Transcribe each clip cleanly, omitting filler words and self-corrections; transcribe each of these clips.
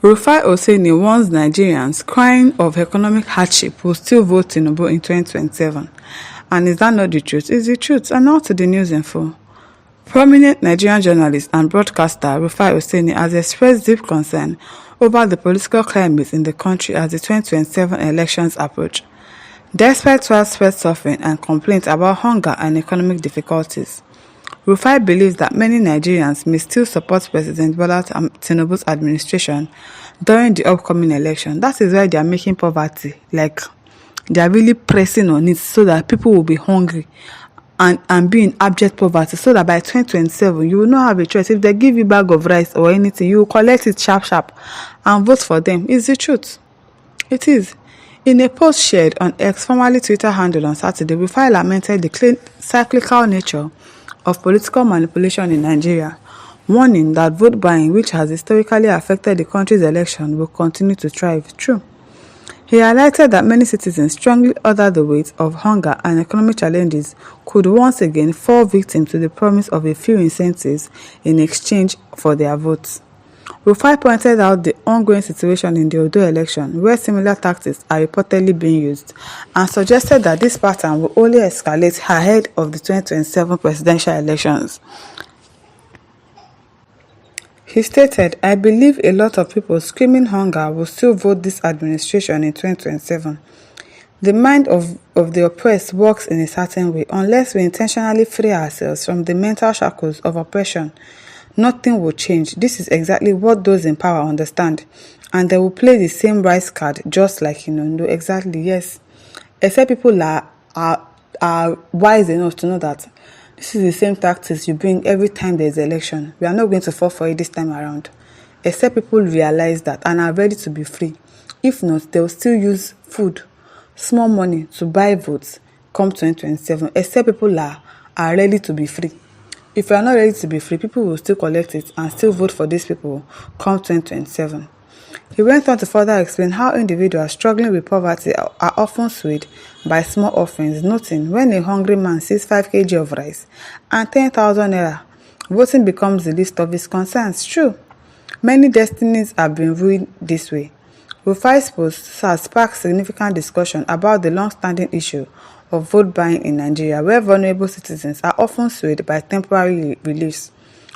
Rufai Oseni warns Nigerians crying of economic hardship will still vote Tinubu in 2027. And is that not the truth? It's the truth. And now to the news info. Prominent Nigerian journalist and broadcaster Rufai Oseni has expressed deep concern over the political climate in the country as the 2027 elections approach. Despite widespread suffering and complaints about hunger and economic difficulties, Rufai believes that many Nigerians may still support President Bola Tinubu's administration during the upcoming election. That is why they are making poverty, like they are really pressing on it so that people will be hungry and be in abject poverty, so that by 2027 you will not have a choice. If they give you a bag of rice or anything, you will collect it sharp and vote for them. It's the truth. It is. In a post shared on X, formerly Twitter handle, on Saturday, Rufai lamented the cyclical nature of political manipulation in Nigeria, warning that vote buying, which has historically affected the country's election, will continue to thrive. True. He highlighted that many citizens strongly under the weight of hunger and economic challenges could once again fall victim to the promise of a few incentives in exchange for their votes. Rufai pointed out the ongoing situation in the Odo election, where similar tactics are reportedly being used, and suggested that this pattern will only escalate ahead of the 2027 presidential elections. He stated, "I believe a lot of people screaming hunger will still vote this administration in 2027. The mind of the oppressed works in a certain way. Unless we intentionally free ourselves from the mental shackles of oppression, nothing will change. This is exactly what those in power understand, and they will play the same rice card just like Tinubu." Exactly, yes. Except people are wise enough to know that this is the same tactics you bring every time there's election. We are not going to fall for it this time around. Except people realize that and are ready to be free. If not, they will still use food, small money to buy votes come 2027. Except people are ready to be free. If you are not ready to be free, people will still collect it and still vote for these people come 2027. He went on to further explain how individuals struggling with poverty are often swayed by small offerings, noting when a hungry man sees 5 kg of rice and 10,000 naira, voting becomes the least of his concerns. True, many destinies have been ruined this way. Rufai's post has sparked significant discussion about the long-standing issue of vote buying in Nigeria, where vulnerable citizens are often swayed by temporary reliefs.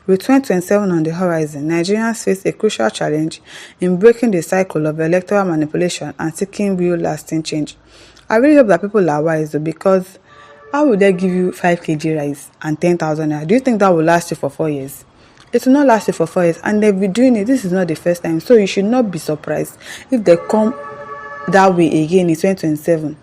With 2027 on the horizon, Nigerians face a crucial challenge in breaking the cycle of electoral manipulation and seeking real lasting change. I really hope that people are wise though, because how would they give you 5 kg rice and 10,000 naira? Do you think that will last you for 4 years? It will not last you for 4 years, and they've been doing it. This is not the first time, so you should not be surprised if they come that way again in 2027.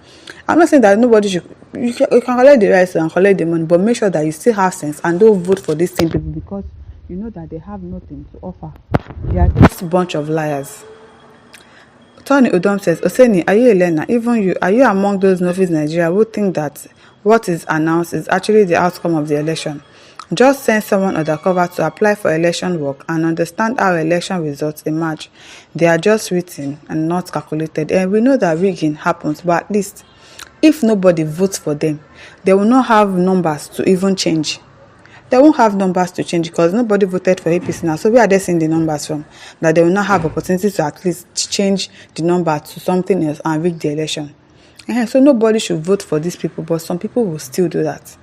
I'm not saying that nobody should. You can collect the rice and collect the money, but make sure that you still have sense and don't vote for these same people, because you know that they have nothing to offer. They are just a bunch of liars. Tony Udom says, "Oseni, are you a learner? Even you, are you among those novice Nigeria who think that what is announced is actually the outcome of the election? Just send someone undercover to apply for election work and understand how election results emerge. They are just written and not calculated. And we know that rigging happens, but at least if nobody votes for them, they will not have numbers to even change. They won't have numbers to change because nobody voted for APC now. So where are they seeing the numbers from? That they will not have opportunity to at least change the number to something else and rig the election. So nobody should vote for these people, but some people will still do that."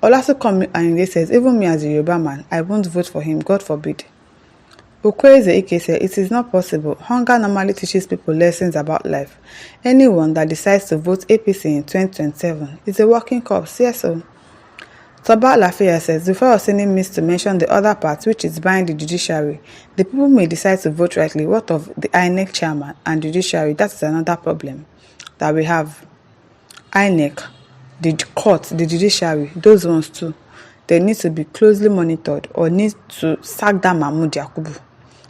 Olasokan Ayinde says, "Even me as a Yoruba man, I won't vote for him, God forbid." Okweze Ike said, "It is not possible. Hunger normally teaches people lessons about life. Anyone that decides to vote APC in 2027 is a working corpse." Yes, so. Toba Lafayette says, "Before Oseni missed to mention the other part, which is buying the judiciary. The people may decide to vote rightly. What of the INEC chairman and judiciary? That is another problem that we have. INEC, the court, the judiciary, those ones too, they need to be closely monitored or need to sack that Mahmoud Yakubu.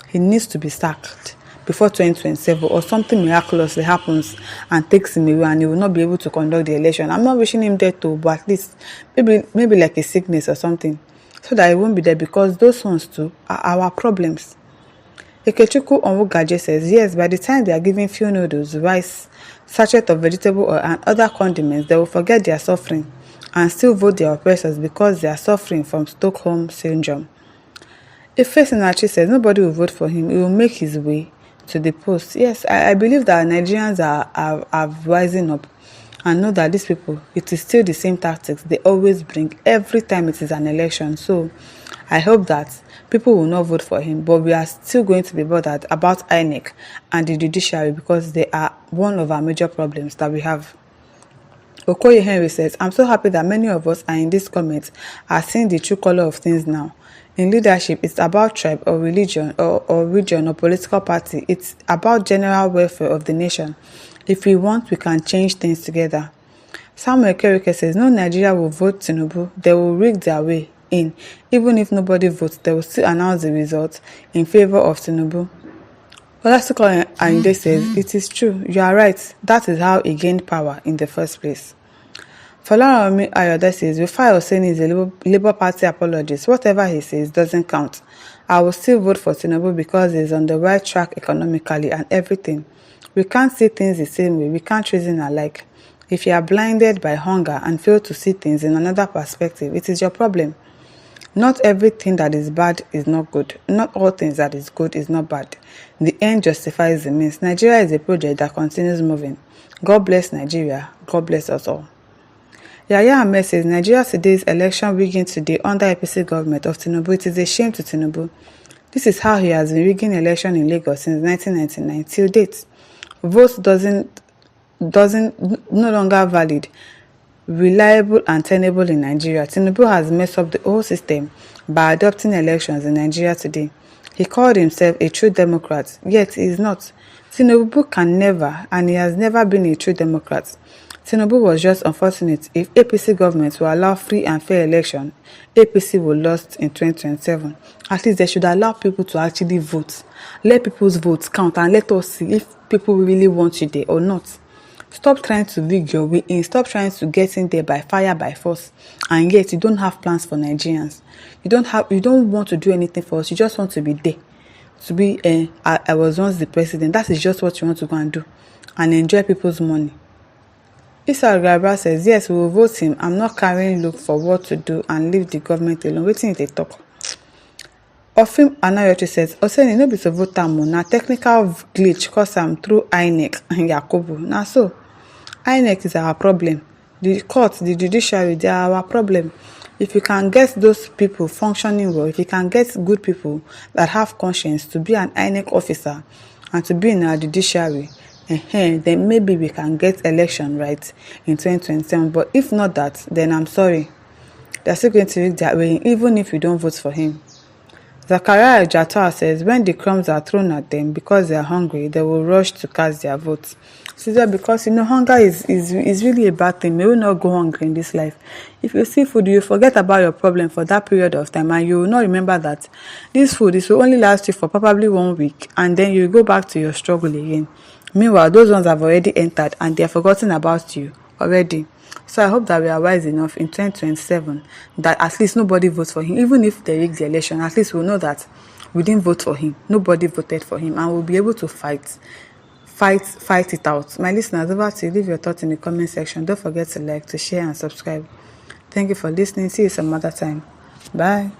He needs to be sacked before 2027 or something miraculously happens and takes him away and he will not be able to conduct the election. I'm not wishing him death too, but at least maybe like a sickness or something, so that he won't be there, because those ones too are our problems." Ikechukwu Onwugaje says, "Yes, by the time they are giving few noodles, rice, sachet of vegetable oil and other condiments, they will forget their suffering and still vote their oppressors because they are suffering from Stockholm Syndrome." Ife Sinachi says, "Nobody will vote for him. He will make his way to the post. Yes, I believe that Nigerians are rising up and know that these people, it is still the same tactics they always bring every time it is an election. So I hope that people will not vote for him, but we are still going to be bothered about INEC and the judiciary because they are one of our major problems that we have. Okoye Henry says, I'm so happy that many of us are in this comment are seeing the true color of things now. In leadership, it's about tribe or religion or region or political party. It's about general welfare of the nation. If we want, we can change things together. Samuel Kerike says, no Nigeria will vote Tinubu. They will rig their way in. Even if nobody votes, they will still announce the results in favor of Tinubu. Olasiko Ayinde says, it is true, you are right. That is how he gained power in the first place. Folaranmi Ayode says, Rufai Oseni is a Labour Party apologist. Whatever he says doesn't count. I will still vote for Tinubu because he is on the right track economically and everything. We can't see things the same way. We can't reason alike. If you are blinded by hunger and fail to see things in another perspective, it is your problem. Not everything that is bad is not good. Not all things that is good is not bad. The end justifies the means. Nigeria is a project that continues moving. God bless Nigeria. God bless us all. Yaya Ahmed says, Nigeria today's election rigging today under APC government of Tinubu. It is a shame to Tinubu. This is how he has been rigging election in Lagos since 1999 till date. Votes no longer valid, reliable and tenable in Nigeria. Tinubu has messed up the whole system by adopting elections in Nigeria today. He called himself a true Democrat, yet he is not. Tinubu can never, and he has never been a true Democrat. Tinubu was just unfortunate. If APC government will allow free and fair election, APC will lose in 2027. At least they should allow people to actually vote. Let people's votes count and let us see if people really want you there or not. Stop trying to rig your way in. Stop trying to get in there by fire, by force. And yet you don't have plans for Nigerians. You don't want to do anything for us. You just want to be there. To be, I was once the president. That is just what you want to go and do. And enjoy people's money. Issa Gabra says, yes, we will vote him. I'm not carrying look for what to do and leave the government alone. Waiting they talk. Ofim Anayochi says, Oseni no be to vote am na technical glitch cause am through INEC and Yakubu. Na so. INEC is our problem. The court, the judiciary, they are our problem. If you can get those people functioning well, if you can get good people that have conscience to be an INEC officer and to be in our judiciary, then maybe we can get election right in 2027. But if not that, then I'm sorry. They're still going to rig their way, even if you don't vote for him. Zachariah Jatar says, when the crumbs are thrown at them because they are hungry, they will rush to cast their votes. So because, hunger is really a bad thing. May we not go hungry in this life. If you see food, you forget about your problem for that period of time and you will not remember that this food will only last you for probably 1 week and then you go back to your struggle again. Meanwhile, those ones have already entered and they are forgotten about you already. So I hope that we are wise enough in 2027 that at least nobody votes for him. Even if they rig the election, at least we'll know that we didn't vote for him. Nobody voted for him and we'll be able to fight it out. My listeners, over to you. Leave your thoughts in the comment section. Don't forget to like, to share and subscribe. Thank you for listening. See you some other time. Bye.